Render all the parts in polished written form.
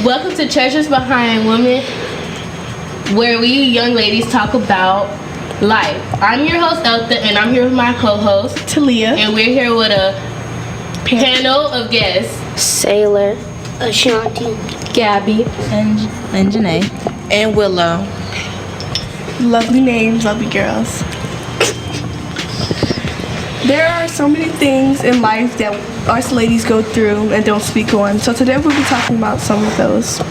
Welcome to Treasures Behind Women, where we young ladies talk about life. I'm your host, Elta, and I'm here with my co-host, Talia. And we're here with a panel of guests. Sailor, Ashanti, Gabby, and Jonnae. And Willow. Lovely names, lovely girls. There are so many things in life that us ladies go through and don't speak on. So today we'll be talking about some of those.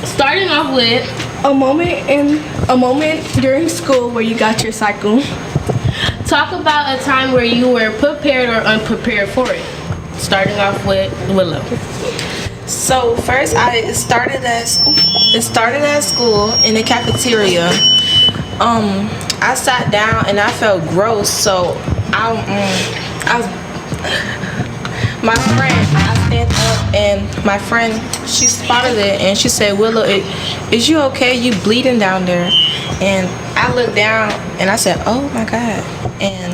Starting off with a moment during school where you got your cycle. Talk about a time where you were prepared or unprepared for it. Starting off with Willow. So first, it started at school in the cafeteria. I sat down and I felt gross, so I stand up and my friend, she spotted it and she said, "Willow, is you okay? You bleeding down there?" And I looked down and I said, "Oh my God!" And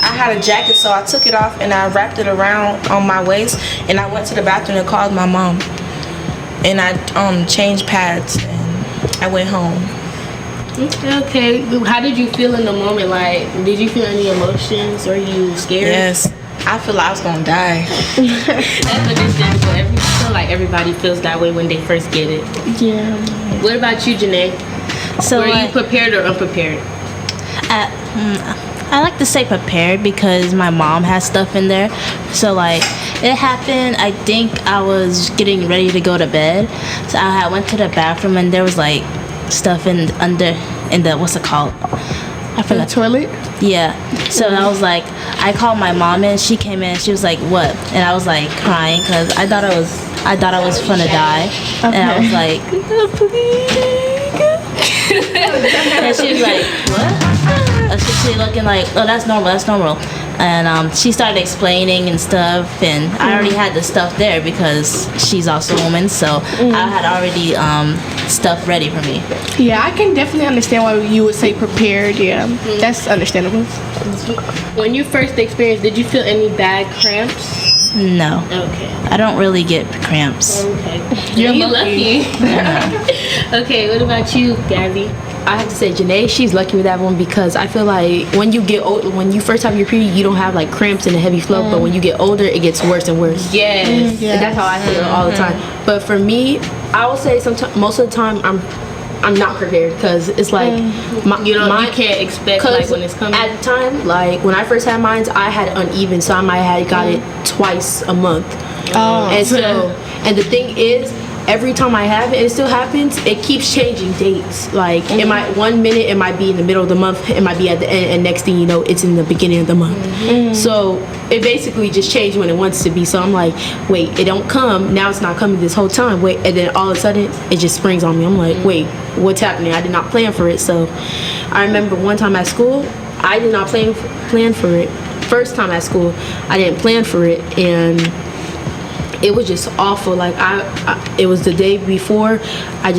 I had a jacket, so I took it off and I wrapped it around on my waist and I went to the bathroom and called my mom. And I changed pads and I went home. Okay. How did you feel in the moment? Like, did you feel any emotions? Or you scared? Yes. I feel like I was gonna die. That's understandable. I feel like everybody feels that way when they first get it. Yeah. What about you, Jonnae? So were you prepared or unprepared? I like to say prepared because my mom has stuff in there. So like it happened, I think I was getting ready to go to bed. So I went to the bathroom and there was like stuff in the what's it called? I forgot. The toilet? Yeah. So I was like, I called my mom and she came in and she was like, "What?" And I was like crying because I thought I was gonna die. Okay. And I was like, and she was like, "What?" She looking like, "Oh, that's normal." And she started explaining and stuff, and I already had the stuff there because she's also a woman, so I had already stuff ready for me. Yeah, I can definitely understand why you would say prepared. Yeah, that's understandable. When you first experienced, did you feel any bad cramps? No. Okay. I don't really get cramps. Okay. You're lucky. Okay, what about you, Gabby? I have to say, Jonnae, she's lucky with that one because I feel like when you get old, when you first have your period, you don't have like cramps and a heavy flow, but when you get older, it gets worse and worse. Yes. And that's how I feel all the time. But for me, I will say sometimes, most of the time, I'm not prepared because it's like you can't expect like when it's coming. At the time, like when I first had mine, I had uneven, so I might have got it twice a month. Oh. And the thing is, every time I have it, it still happens. It keeps changing dates. Like it might 1 minute it might be in the middle of the month, it might be at the end, and next thing you know, it's in the beginning of the month. So it basically just changed when it wants to be. So I'm like, wait, it don't come now. It's not coming this whole time. Wait, and then all of a sudden it just springs on me. I'm like, wait, what's happening? I did not plan for it. So I remember one time at school, I did not plan for it. First time at school, I didn't plan for it, and it was just awful. Like it was the day before. I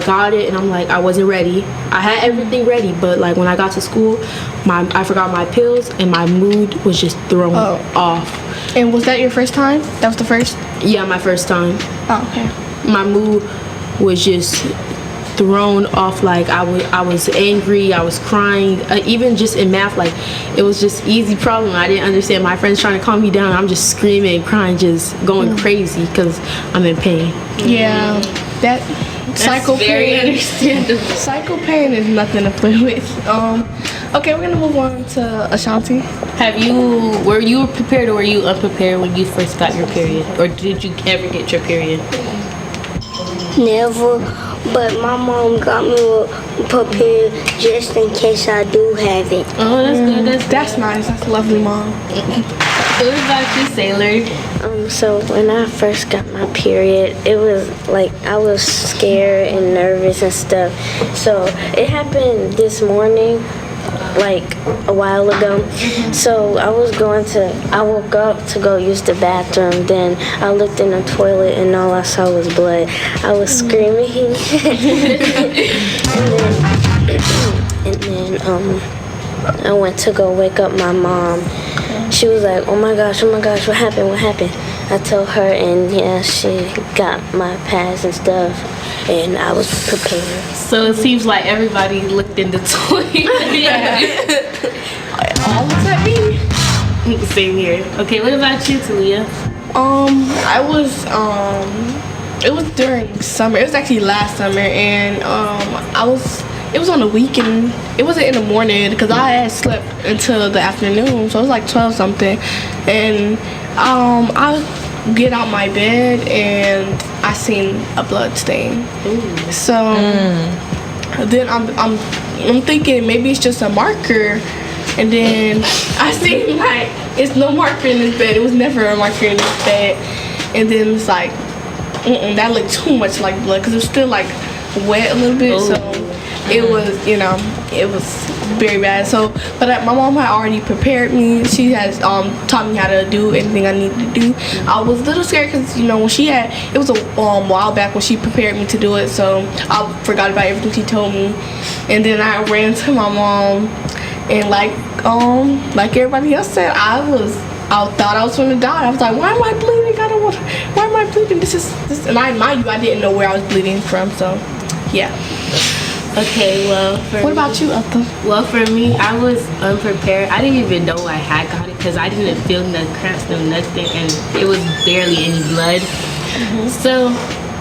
got it and I'm like, I wasn't ready. I had everything ready, but like when I got to school, I forgot my pills and my mood was just thrown off. And was that your first time? That was the first? Yeah, my first time. Oh, okay. My mood was just thrown off. Like I was angry, I was crying, even just in math, like it was just easy problem. I didn't understand. My friends trying to calm me down, I'm just screaming, crying, just going crazy because I'm in pain. Yeah, that cycle very pain. understandable. Cycle pain is nothing to play with. Okay, we're gonna move on to Ashanti. Were you prepared or were you unprepared when you first got your period, or did you ever get your period? never. But my mom got me prepared just in case I do have it. Oh, that's good. That's nice. That's a lovely mom. What about you, Sailor? So when I first got my period, it was like I was scared and nervous and stuff. So it happened this morning, like a while ago. So I woke up to go use the bathroom. Then I looked in the toilet and all I saw was blood. I was screaming. and then I went to go wake up my mom. She was like, oh my gosh, what happened? I told her, and yeah, she got my pads and stuff, and I was prepared. So it seems like everybody looked in the toilet. Yeah. All looked at me. Same here. Okay, what about you, Talia? I was it was during summer. It was actually last summer, and it was on the weekend. It wasn't in the morning because I had slept until the afternoon, so it was like 12 something. And I get out my bed and I seen a blood stain. Ooh. So then I'm thinking maybe it's just a marker. And then I seen like it's no marker in this bed. It was never a marker in this bed. And then it's like that looked too much like blood because it was still like wet a little bit. Ooh. So it was, it was very bad. So, but my mom had already prepared me. She has taught me how to do anything I needed to do. I was a little scared because when she had, it was a while back when she prepared me to do it. So I forgot about everything she told me, and then I ran to my mom, and like everybody else said, I thought I was gonna die. I was like, why am I bleeding? Why am I bleeding? This, and mind you, I didn't know where I was bleeding from. So, yeah. Okay, well, What about you, Elta? Well, for me, I was unprepared. I didn't even know I had got it because I didn't feel no cramps, no nothing, and it was barely any blood. So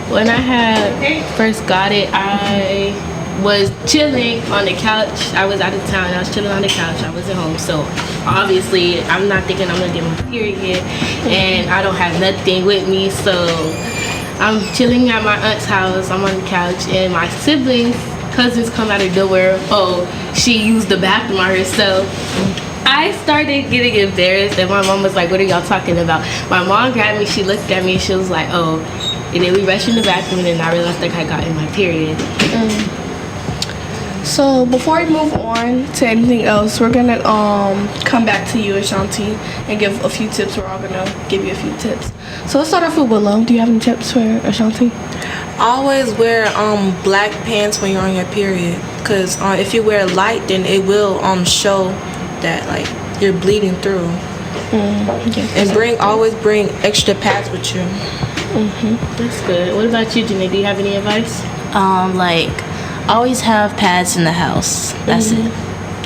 when I had first got it, I was chilling on the couch. I was out of town. I was chilling on the couch. I wasn't home. So obviously, I'm not thinking I'm going to get my period, and I don't have nothing with me. So I'm chilling at my aunt's house. I'm on the couch, and my cousins come out of nowhere. Oh, she used the bathroom on herself. I started getting embarrassed, and my mom was like, what are y'all talking about? My mom grabbed me, she looked at me, and she was like, oh. And then we rushed in the bathroom, and then I realized like I got in my period. So before we move on to anything else, we're gonna come back to you, Ashanti, and give a few tips. We're all gonna give you a few tips. So let's start off with Willow. Do you have any tips for Ashanti? Always wear black pants when you're on your period, because if you wear light, then it will show that like you're bleeding through. And always bring extra pads with you. That's good. What about you, Jonnae? Do you have any advice? Like, always have pads in the house. That's it.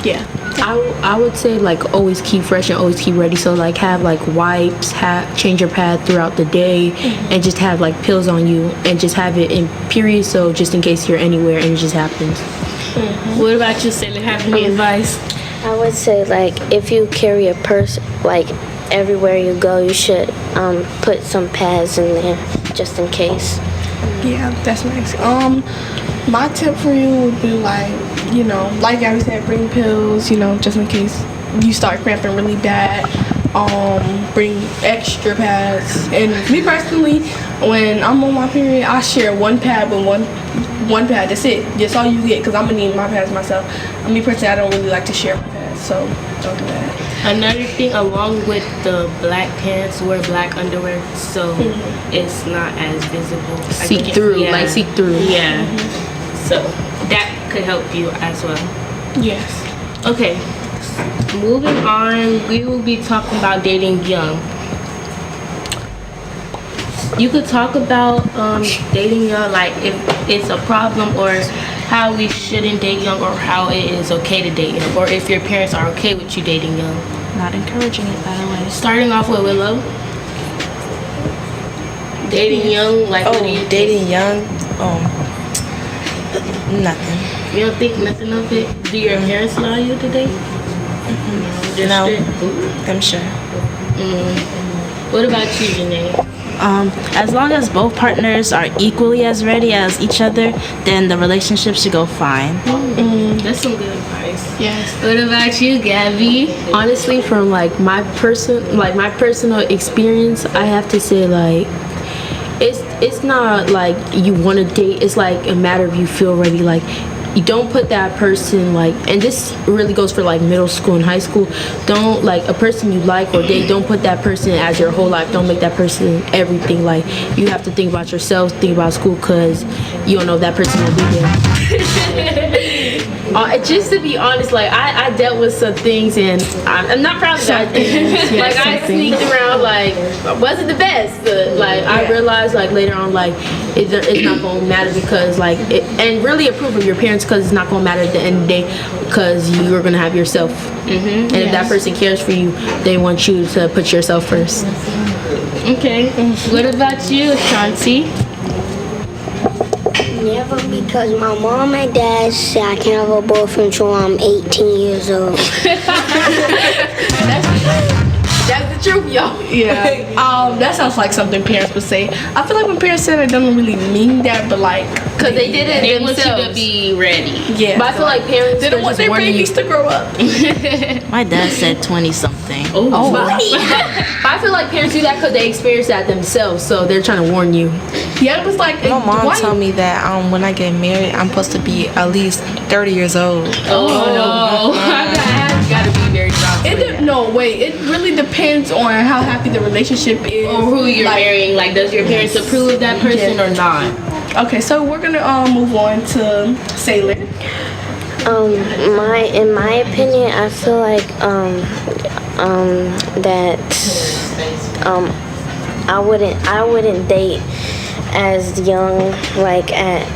Yeah. I would say like always keep fresh and always keep ready. So like have like wipes, change your pad throughout the day, and just have like pills on you, and just have it in period. So just in case you're anywhere and it just happens. What about you, Salem? Have any advice? I would say like if you carry a purse, like everywhere you go, you should put some pads in there just in case. Yeah, that's nice. My tip for you would be like, like Gabby said, bring pills, just in case you start cramping really bad. Bring extra pads. And me personally, when I'm on my period, I share one pad with one pad. That's it. That's all you get, because I'm gonna need my pads myself. Me personally, I don't really like to share my pads, so don't do that. Another thing, along with the black pants, wear black underwear so it's not as visible. See through. Yeah. So that could help you as well. Yes. Okay. Moving on, we will be talking about dating young. You could talk about dating young, like if it's a problem, or how we shouldn't date young, or how it is okay to date young, or if your parents are okay with you dating young. Not encouraging it, by the way. Starting off with Willow. Dating young, like what do you dating young? Nothing. You don't think nothing of it? Do your parents allow you to date? No, I'm sure. What about you, Jonnae? As long as both partners are equally as ready as each other, then the relationship should go fine. That's some good advice. Yes. What about you, Gabby? Honestly, from like my personal experience, I have to say like it's not like you want to date. It's like a matter of you feel ready. Like you don't put that person like, and this really goes for like middle school and high school. Don't like a person you like or date. Don't put that person as your whole life. Don't make that person everything. Like you have to think about yourself, think about school, cause you don't know if that person will be there. Just to be honest, like I dealt with some things and I'm not proud of that. Like I sneaked around, like wasn't the best. But, like I realized like later on, like it's not gonna matter because like and really approve of your parents because it's not gonna matter at the end of the day because you're gonna have yourself. And if that person cares for you, they want you to put yourself first. Okay. What about you, Shanti? Never, because my mom and dad said I can't have a boyfriend until I'm 18 years old. That's the truth, y'all. Yeah. That sounds like something parents would say. I feel like when parents say that, they don't really mean that, but like, Because they did it They want you themselves. to be ready. yeah. But I feel like parents, they don't want just their warning you. babies to grow up. My dad said 20 something. Oh, but I feel like parents do that because they experience that themselves, so they're trying to warn you. Yeah, it was like My mom why- told me that when I get married, I'm supposed to be at least 30 years old. Oh, You gotta be very proud. It really depends on how happy the relationship is. or who you're Like, marrying. Like, does your parents approve of that person or not? Okay, so we're gonna move on to Sailor. In my opinion, I feel like that I wouldn't date as young, like at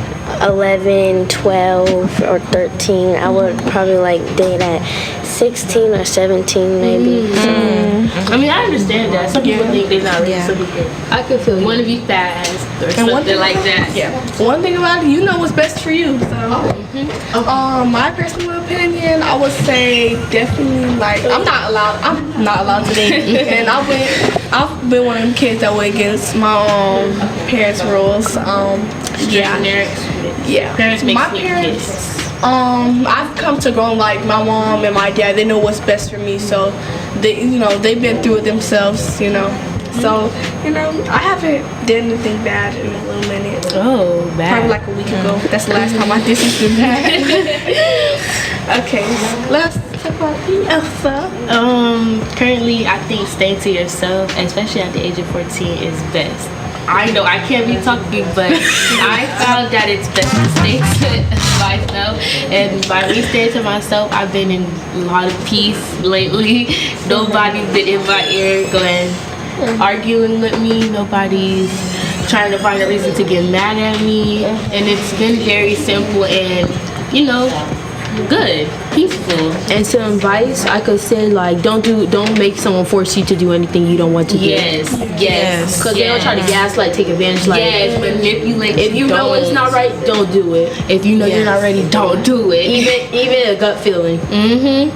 11, 12, or 13. I would probably like date at 16 or 17 maybe. I mean, I understand that. Some people think they're not ready. Some people I could feel you. want to be fast or And one something thing- like that. Yeah. One thing about it, you know what's best for you. So, my personal opinion, I would say definitely like I'm not allowed to date, and I've been one of them kids that went against my parents' rules. Yeah. Parents make My sneak parents. kids. I've come to grow like my mom and my dad. They know what's best for me, so they've been through it themselves. So I haven't did anything bad in a little minute. Oh, bad. Probably like a week ago. That's the last time I did something bad. Okay, let's talk about you, Elsa. Currently, I think staying to yourself, especially at the age of 14, is best. I know I can't be talking, but I found that it's best to stay to myself. And by me staying to myself, I've been in a lot of peace lately. Nobody's been in my ear going arguing with me. Nobody's trying to find a reason to get mad at me. And it's been very simple and, good, peaceful. And some advice I could say, like, don't make someone force you to do anything you don't want to do. Yes. Because they'll try to gaslight, take advantage. Like, Yes, manipulate. if you know it's not right, don't do it. If you know you're not ready, don't do it. Even a gut feeling.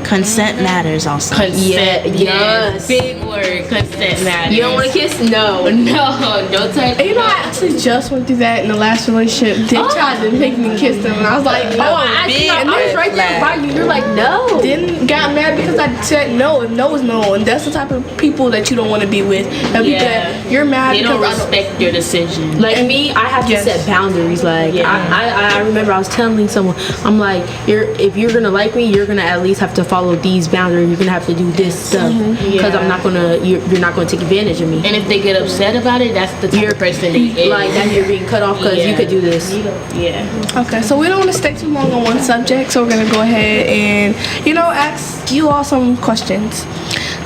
Consent matters also. Consent. Yes. Big word. Consent matters. You don't want to kiss? No. No, don't touch. And I actually just went through that in the last relationship. They tried to make me kiss them, and I was like, I was right there by you. You're like, no. Then got mad because I said no. If no is no, and that's the type of people that you don't want to be with. And people that you're mad They don't because respect your decision. Like me, I have to set boundaries. Like I remember I was telling someone, I'm like, if you're gonna like me, you're gonna at least have to follow these boundaries. You're gonna have to do this stuff because I'm not gonna. You're not gonna take advantage of me. And if they get upset about it, that's the type of person they is. Like that, you're being cut off because you could do this. Yeah. Okay, so we don't want to stay too long on one subject, so we're gonna go ahead and ask you all some questions.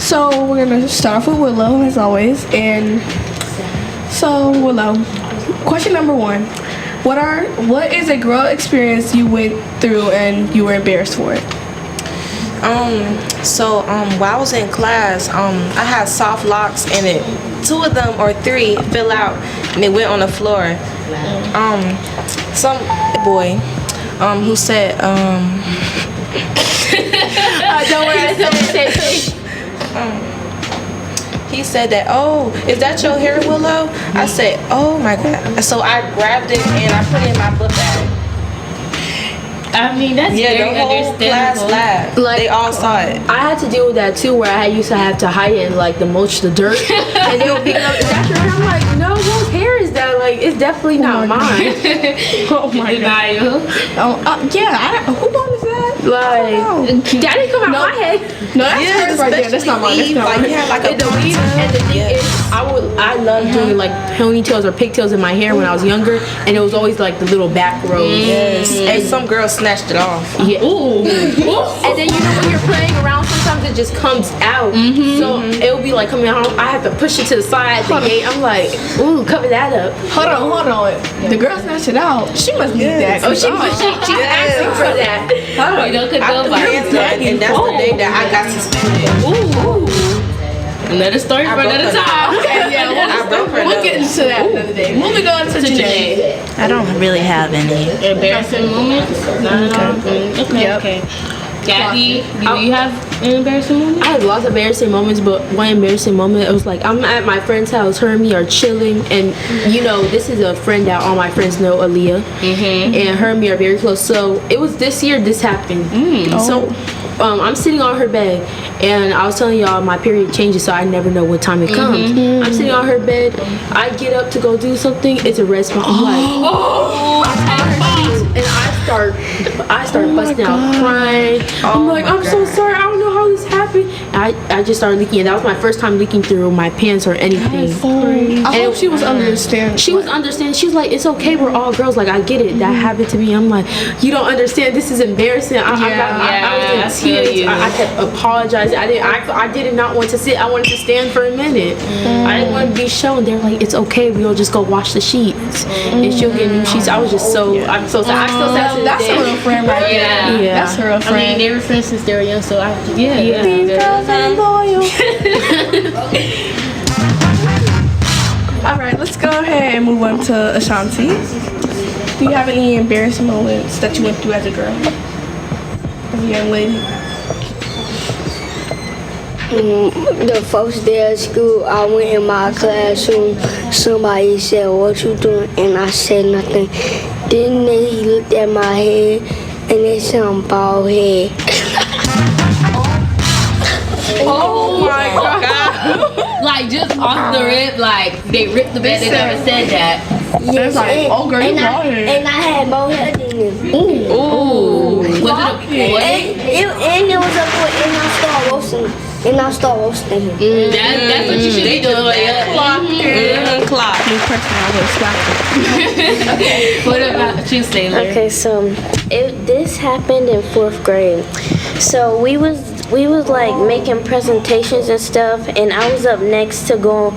So we're gonna start off with Willow as always, and so Willow, question number 1: What is a girl experience you went through and you were embarrassed for it? While I was in class, I had soft locks and 2 of them or 3 fell out and they went on the floor. Some boy, who said, Don't worry, I said he said that, oh, is that your hair, Willow? I said, oh my God. So I grabbed it and I put it in my book bag. I mean, that's Yeah, very the whole class understandable. laughed. Like, they all saw it. I had to deal with that too, where I used to have to hide it and like the mulch the dirt, and they would pick it up. Is that your hair? I'm like, no, whose hair is that? Like, it's definitely not mine. Oh my God. Yeah, who bought is that? Like, that didn't come out my head. No, that's hers right there. That's not mine. That's not Like, mine. you have like a And the thing is, I love doing like ponytails or pigtails in my hair when I was younger, and it was always like the little back rows. Yes. And some girl snatched it off. Yeah. Ooh. And then you know when you're playing around, sometimes it just comes out. So it'll be like coming out. I have to push it to the side. The gate. I'm like, ooh, cover that up. Hold on. The girl snatched it out. She must need that. Oh, she's asking for that. You know, could go by. And that's the day that I got suspended. Ooh. Another story for another time. Okay, yeah, we'll get into that another day. Moving on to Jonnae. I don't really have any. Embarrassing moments? Okay. Gabby, do you have an embarrassing moment? I had lots of embarrassing moments, but one embarrassing moment, it was like I'm at my friend's house, her and me are chilling, and you know, this is a friend that all my friends know, Aaliyah, and her and me are very close. So it was this year this happened. So I'm sitting on her bed, and I was telling y'all my period changes, so I never know what time it comes. I'm sitting on her bed, I get up to go do something, it's a red spot. I'm like, I take her sheets, and I start busting out crying. I'm like, I'm so sorry, I don't know how this happened. And I just started leaking, and that was my first time leaking through my pants or anything. I hope she was understanding. She was understanding. She was like, it's okay, we're all girls. Like, I get it. That happened to me. I'm like, you don't understand. This is embarrassing. I was in tears. I kept apologizing. I did not want to sit. I wanted to stand for a minute. I didn't want to be shown. They're like, it's okay. We'll just go wash the sheets, and she'll get new sheets. I'm so sad. I still sad to this That's day. a real friend right there. Yeah. That's a real friend. I mean, they were friends since they were young, so These girls are loyal. All right, let's go ahead and move on to Ashanti. Do you have any embarrassing moments that you went through as a girl? As a young lady? The first day of school, I went in my classroom. Somebody said, "What you doing?" And I said nothing. Then they looked at my head and they said I'm bald head. Oh my God. like just off the rip, like they ripped the bed. They never said that. It's like, oh girl, you bald head. And I had more hair than them. Ooh. Was it a boy? And it was a boy, and I started roasting. And I started roasting him. That's what you should be doing. Clock. New person, I would slap her. What about you, Sailor? Okay, so this happened in 4th grade. So we was like making presentations and stuff, and I was up next to go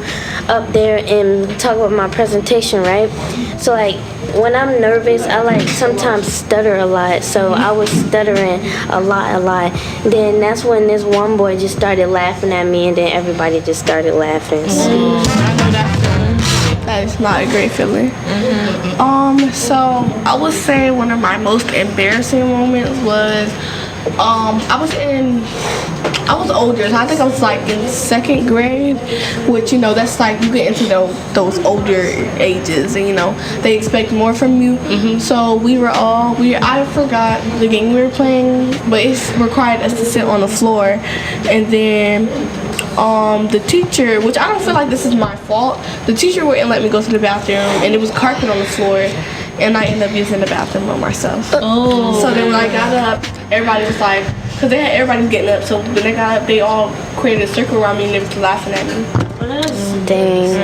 up there and talk about my presentation, right? So like when I'm nervous, I like sometimes stutter a lot. So I was stuttering a lot. Then that's when this one boy just started laughing at me, and then everybody just started laughing. So. I know that feeling. That is not a great feeling. So I would say one of my most embarrassing moments was I was older, so I think I was like in 2nd grade, which, you know, that's like you get into those older ages, and you know they expect more from you. So I forgot the game we were playing, but it required us to sit on the floor, and then the teacher, which I don't feel like this is my fault, the teacher wouldn't let me go to the bathroom, and it was carpet on the floor, and I ended up using the bathroom by myself. So then when I got up, everybody was like, because everybody was getting up, so when they got up, they all created a circle around me and they was laughing at me. Dang.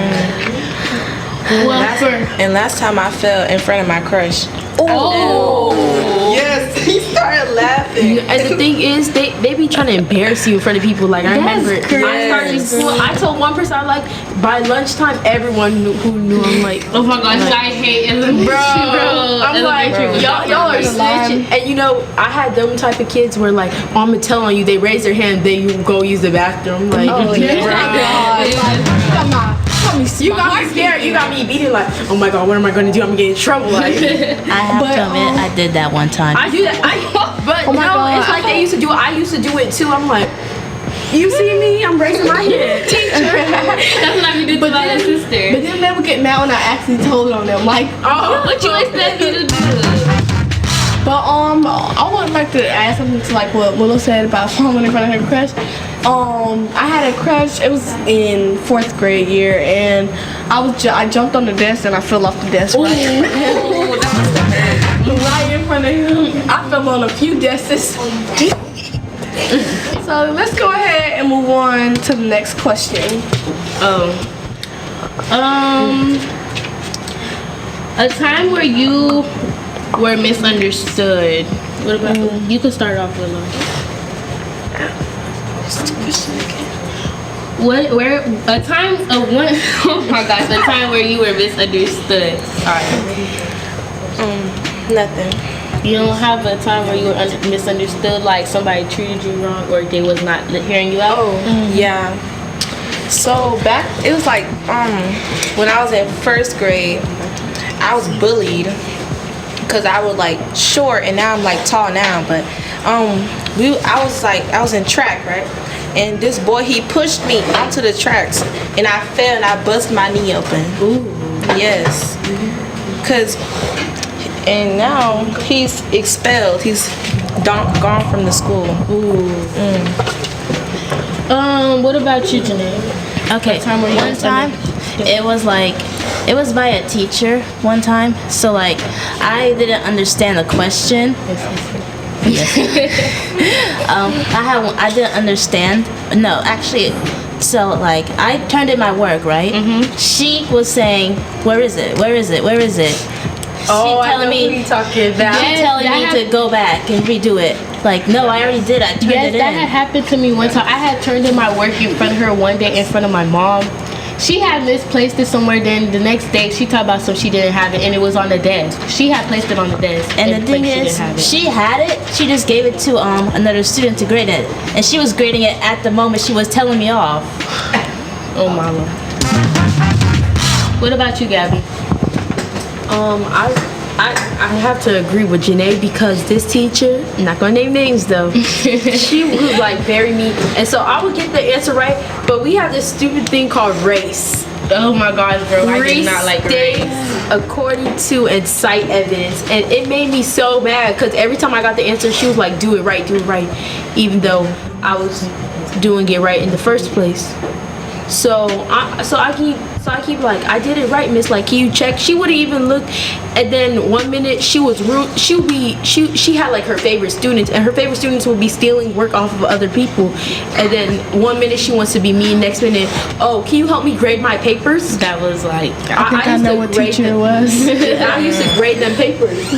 And last time I fell in front of my crush. Yes, he started laughing. And the thing is, they be trying to embarrass you in front of people. Like, I remember, I started school. I told one person, I like, by lunchtime, everyone who knew. I'm like, Oh my gosh, I hate elementary, bro. I'm like, y'all are snitching. And you know, I had them type of kids where like, oh, I'm gonna tell on you. They raise their hand, then you go use the bathroom. Like, come on. You got me scared. You got me beating like, oh my god, what am I gonna do? I'm gonna get in trouble. Like, I have to admit, I did that one time. I do that. But it's like they used to do it. I used to do it too. I'm like, you see me? I'm raising my hand. Teacher. That's what I be doing to my little sister. But then they would get mad when I actually told on them. Like, What you expect me to do? but I would like to add something to like what Willow said about falling in front of her crush. I had a crush. It was in 4th grade year, and I jumped on the desk and I fell off the desk right in front of him. I fell on a few desks. So let's go ahead and move on to the next question. A time where you were misunderstood. What about you? Can start off with Willow. Where a time of one? Oh my gosh, a time where you were misunderstood. Sorry. Nothing. You don't have a time where you were misunderstood, like somebody treated you wrong or they was not hearing you out? Yeah. So back, it was like when I was in first grade, I was bullied because I was like short and now I'm like tall now. But I was in track, right? And this boy, he pushed me onto the tracks and I fell and I busted my knee open. Ooh. Yes. And now he's expelled. He's gone from the school. Ooh. What about you, Jonnae? Okay, one time, it was by a teacher one time. So like, I didn't understand the question. Yes. I didn't understand. No, actually, so like, I turned in my work, right? She was saying, where is it? Where is it? Where is it? Telling me you talking about. She telling me to go back and redo it. Like, no, I already did. I turned it in. That had happened to me one time. I had turned in my work in front of her one day in front of my mom. She had misplaced it somewhere. Then the next day, she talked about some she didn't have it, and it was on the desk. She had placed it on the desk. And the thing is, she had it. She just gave it to another student to grade it, and she was grading it at the moment she was telling me off. Oh, mama. What about you, Gabby? I have to agree with Jonnae because this teacher, I'm not gonna name names though, she was like very mean, and so I would get the answer right, but we have this stupid thing called race. Oh my God, bro, I did not like race. According to and cite evidence, and it made me so mad because every time I got the answer, she was like, do it right, even though I was doing it right in the first place. So I keep like, I did it right, miss, like, can you check? She wouldn't even look. And then one minute she was rude. She had like her favorite students, and her favorite students would be stealing work off of other people. And then one minute she wants to be mean, next minute, oh, can you help me grade my papers? That was like, I know what teacher it was. I used to grade them papers.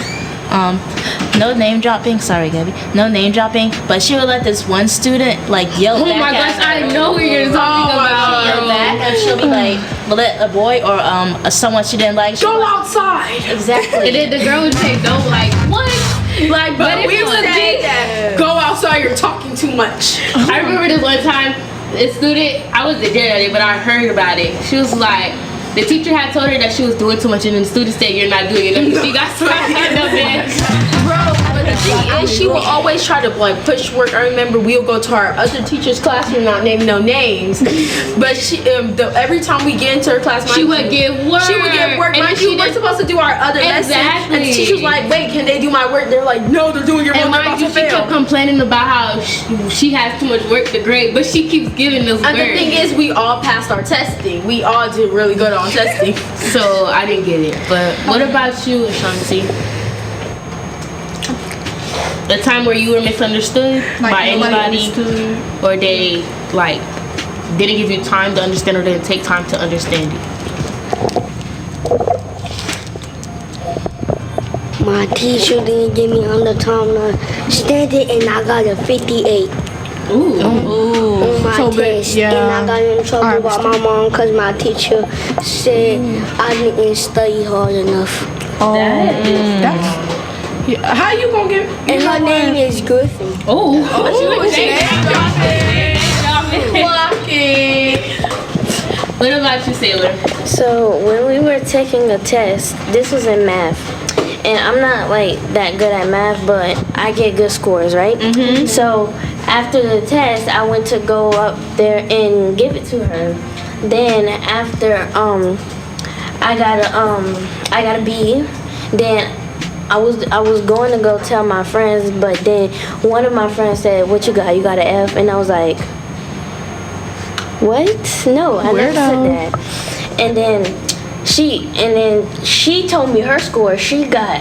No name dropping. Sorry, Gabby. No name dropping. But she would let this one student like yell back. Oh my gosh, I know what you're talking about. Yell back, and she'll be like, let a boy or someone she didn't like. Go outside. Exactly. And then the girl would say, no, like, what? Like, but we would say that. Go outside. You're talking too much. I remember this one time, a student, I wasn't there that day, but I heard about it. She was like, the teacher had told her that she was doing too much, and then the student said, you're not doing enough. She got smacked in the bench. Bro, but the thing is, she will always try to like push work. I remember we'll go to our other teacher's classroom, not naming no names, but she every time we get into her class, she would give work. She would give work. Mind you, we're supposed to do our other lessons, and the teacher's like, wait, can they do my work? They're like, no, they're doing your work. And mind you, she kept complaining about how she has too much work to grade, but she keeps giving us work. And the thing is, we all passed our testing. We all did really good on testing. So I didn't get it. But what about you, Ashanti? The time where you were misunderstood by anybody, or they like didn't give you time to understand, or didn't take time to understand you? My teacher didn't give me enough time to understand it, and I got a 58. Ooh. On my test, and I got in trouble by my mom because my teacher said I didn't study hard enough. How you gonna get? And her name is Griffin. What about you, Sailor? So when we were taking a test, this was in math, and I'm not like that good at math, but I get good scores, right? So after the test, I went to go up there and give it to her. Then after I got a B. Then I was going to go tell my friends, but then one of my friends said, "What you got? You got an F?" And I was like, "What? No, I never said that." And then she told me her score. She got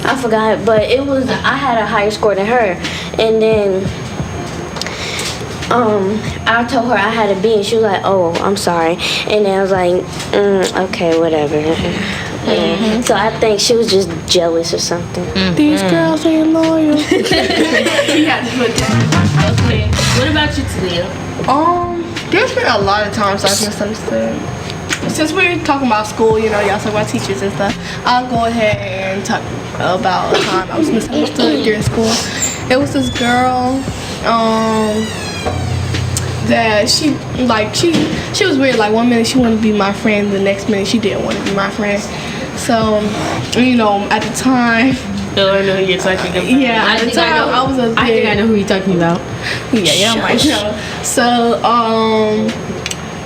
I forgot, but I had a higher score than her. And then I told her I had a B, and she was like, "Oh, I'm sorry," and then I was like, "Okay, whatever." Yeah. So I think she was just jealous or something. These girls ain't loyal. You had to put that. Okay. What about you, Talia? There's been a lot of times I've misunderstood. Since we're talking about school, you know, y'all talk about teachers and stuff, I'll go ahead and talk about a time I was misunderstood during school. It was this girl, that she was weird. Like, one minute she wanted to be my friend, the next minute she didn't want to be my friend. So, you know, at the time, Oh, I know who you're talking about. yeah, at the time I was a bit, I think I know who you're talking about. yeah, might know. So,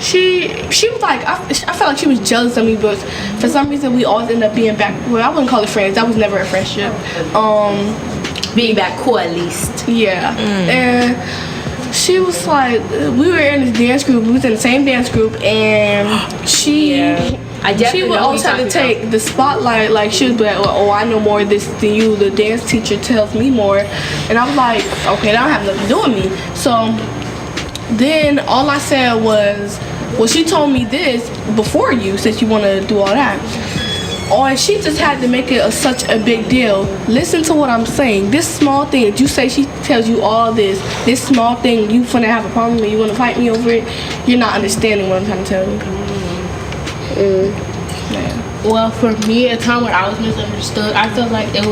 she was like, I felt like she was jealous of me, but for some reason we always ended up being back. Well, I wouldn't call it friends. That was never a friendship. Being back cool at least. Yeah, and she was like, we were in this dance group. We was in the same dance group, and she would always have to take the spotlight. Like, she would be like, "Oh, I know more of this than you. The dance teacher tells me more," and I was like, "Okay, that don't have nothing to do with me." So then all I said was, "Well, she told me this before you, since you want to do all that." Or she just had to make it such a big deal. Listen to what I'm saying. This small thing, you say she tells you all this small thing, you finna have a problem and you wanna fight me over it, you're not understanding what I'm trying to tell you. Well, for me, a time when I was misunderstood, I felt like it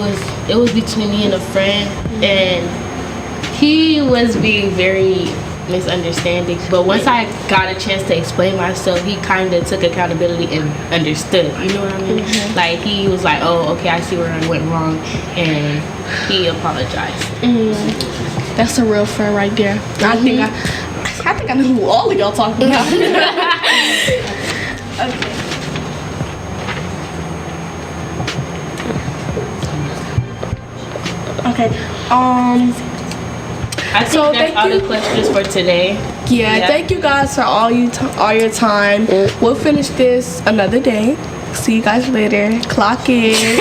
was between me and a friend, and he was being very misunderstanding. But once I got a chance to explain myself, he kind of took accountability and understood. You know what I mean? Like, he was like, "Oh, okay, I see where I went wrong," and he apologized. That's a real friend right there. I think I know who all of y'all talking about. Okay. I think that's all the questions for today. Yeah, thank you guys for all your time. We'll finish this another day. See you guys later. Clock in.